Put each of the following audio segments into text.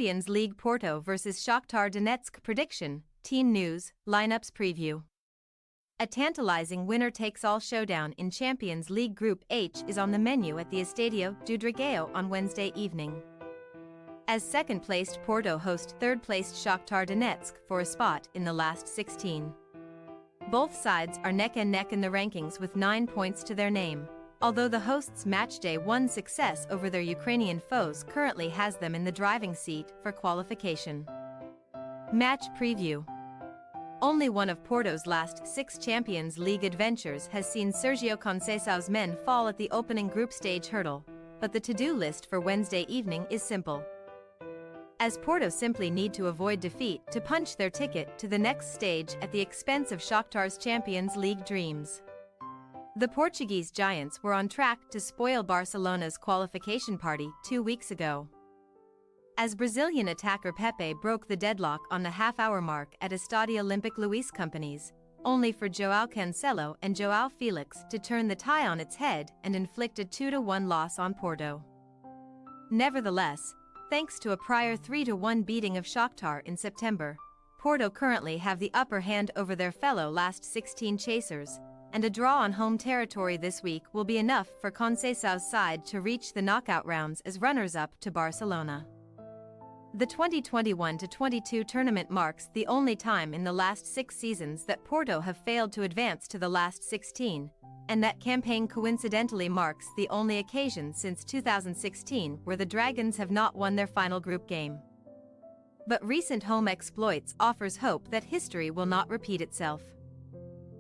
Champions League Porto vs Shakhtar Donetsk prediction, team news, lineups preview. A tantalising winner-takes-all showdown in Champions League Group H is on the menu at the Estadio do Dragao on Wednesday evening. As second-placed Porto host third-placed Shakhtar Donetsk for a spot in the last 16. Both sides are neck-and-neck in the rankings with 9 points to their name, although the hosts' matchday 1 success over their Ukrainian foes currently has them in the driving seat for qualification. Match preview. Only one of Porto's last 6 Champions League adventures has seen Sergio Conceição's men fall at the opening group stage hurdle, but the to-do list for Wednesday evening is simple, as Porto simply need to avoid defeat to punch their ticket to the next stage at the expense of Shakhtar's Champions League dreams. The Portuguese giants were on track to spoil Barcelona's qualification party 2 weeks ago, as Brazilian attacker Pepe broke the deadlock on the half-hour mark at Estadio Olympic Luis Companies, only for João Cancelo and João Felix to turn the tie on its head and inflict a 2-1 loss on Porto. Nevertheless, thanks to a prior 3-1 beating of Shakhtar in September, Porto currently have the upper hand over their fellow last 16 chasers, and a draw on home territory this week will be enough for Conceição's side to reach the knockout rounds as runners-up to Barcelona. The 2021-22 tournament marks the only time in the last 6 seasons that Porto have failed to advance to the last 16, and that campaign coincidentally marks the only occasion since 2016 where the Dragons have not won their final group game. But recent home exploits offers hope that history will not repeat itself.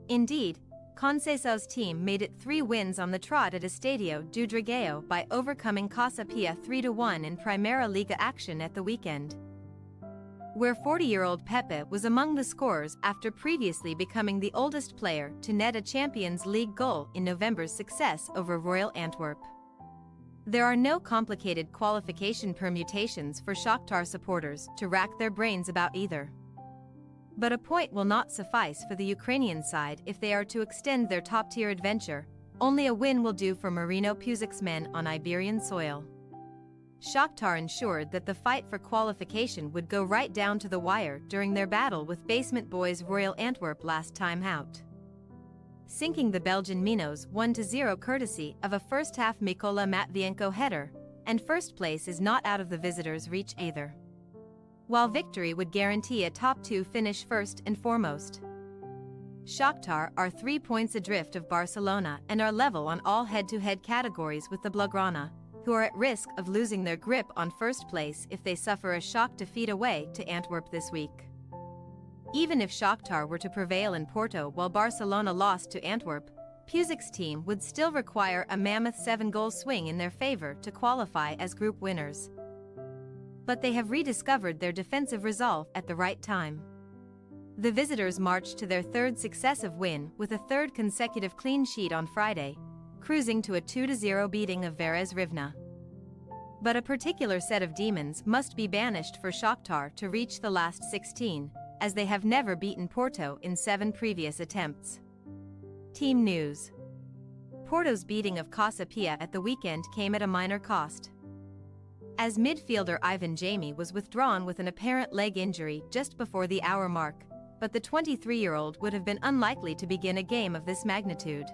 Indeed, Conceição's team made it 3 wins on the trot at Estadio do Dragao by overcoming Casa Pia 3-1 in Primeira Liga action at the weekend, where 40-year-old Pepe was among the scorers after previously becoming the oldest player to net a Champions League goal in November's success over Royal Antwerp. There are no complicated qualification permutations for Shakhtar supporters to rack their brains about either. But a point will not suffice for the Ukrainian side if they are to extend their top-tier adventure. Only a win will do for Marino Pusic's men on Iberian soil. Shakhtar ensured that the fight for qualification would go right down to the wire during their battle with basement boys Royal Antwerp last time out, sinking the Belgian Minos 1-0 courtesy of a first-half Mikola Matvienko header, and first place is not out of the visitors' reach either, while victory would guarantee a top 2 finish first and foremost. Shakhtar are 3 points adrift of Barcelona and are level on all head-to-head categories with the Blaugrana, who are at risk of losing their grip on first place if they suffer a shock defeat away to Antwerp this week. Even if Shakhtar were to prevail in Porto while Barcelona lost to Antwerp, Pusic's team would still require a mammoth 7-goal swing in their favor to qualify as group winners. But they have rediscovered their defensive resolve at the right time. The visitors marched to their 3rd successive win with a 3rd consecutive clean sheet on Friday, cruising to a 2-0 beating of Veres Rivna. But a particular set of demons must be banished for Shakhtar to reach the last 16, as they have never beaten Porto in 7 previous attempts. Team news. Porto's beating of Casa Pia at the weekend came at a minor cost, as midfielder Ivan Jamie was withdrawn with an apparent leg injury just before the hour mark, but the 23-year-old would have been unlikely to begin a game of this magnitude.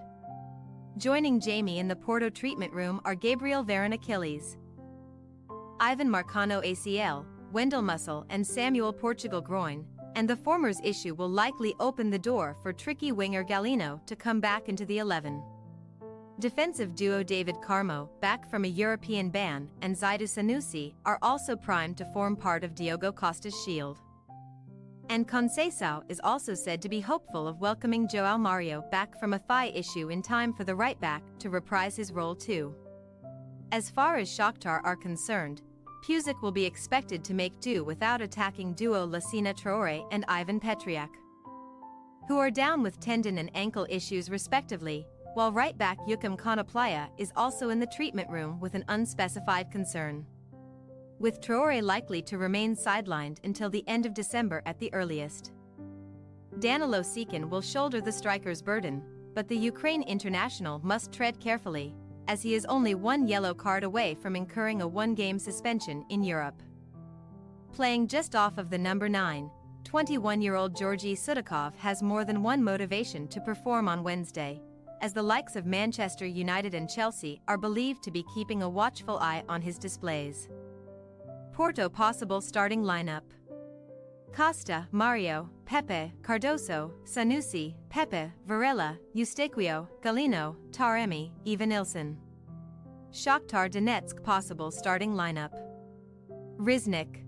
Joining Jamie in the Porto treatment room are Gabriel Veron Achilles, Ivan Marcano ACL, Wendell muscle and Samuel Portugal groin, and the former's issue will likely open the door for tricky winger Galeno to come back into the 11. Defensive duo David Carmo, back from a European ban, and Zaidu Sanusi are also primed to form part of Diogo Costa's shield. And Conceição is also said to be hopeful of welcoming João Mario back from a thigh issue in time for the right-back to reprise his role too. As far as Shakhtar are concerned, Pusic will be expected to make do without attacking duo Lassina Traoré and Ivan Petriak, who are down with tendon and ankle issues respectively, while right-back Youcom Konoplaya is also in the treatment room with an unspecified concern, with Traoré likely to remain sidelined until the end of December at the earliest. Danilo Sekin will shoulder the striker's burden, but the Ukraine international must tread carefully, as he is only 1 yellow card away from incurring a 1-game suspension in Europe. Playing just off of the number 9, 21-year-old Georgi Sudakov has more than one motivation to perform on Wednesday, as the likes of Manchester United and Chelsea are believed to be keeping a watchful eye on his displays. Porto possible starting lineup: Costa, Mario, Pepe, Cardoso, Sanusi, Pepe, Varela, Eustaquio, Galeno, Taremi, Evanilson. Shakhtar Donetsk possible starting lineup: Riznik,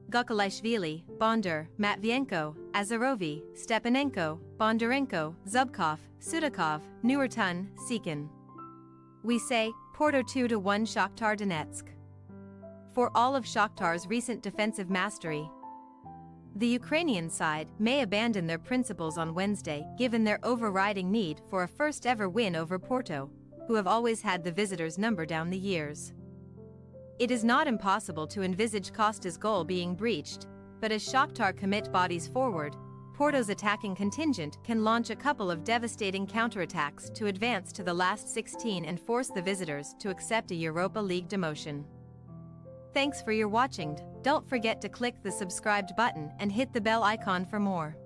Gukalishvili, Bonder, Matvienko, Azarovi, Stepanenko, Bondarenko, Zubkov, Sudakov, Newertun, Sekin. We say, Porto 2-1 Shakhtar Donetsk. For all of Shakhtar's recent defensive mastery, the Ukrainian side may abandon their principles on Wednesday given their overriding need for a first-ever win over Porto, who have always had the visitors' number down the years. It is not impossible to envisage Costa's goal being breached, but as Shakhtar commit bodies forward, Porto's attacking contingent can launch a couple of devastating counterattacks to advance to the last 16 and force the visitors to accept a Europa League demotion. Thanks for your watching. Don't forget to click the subscribed button and hit the bell icon for more.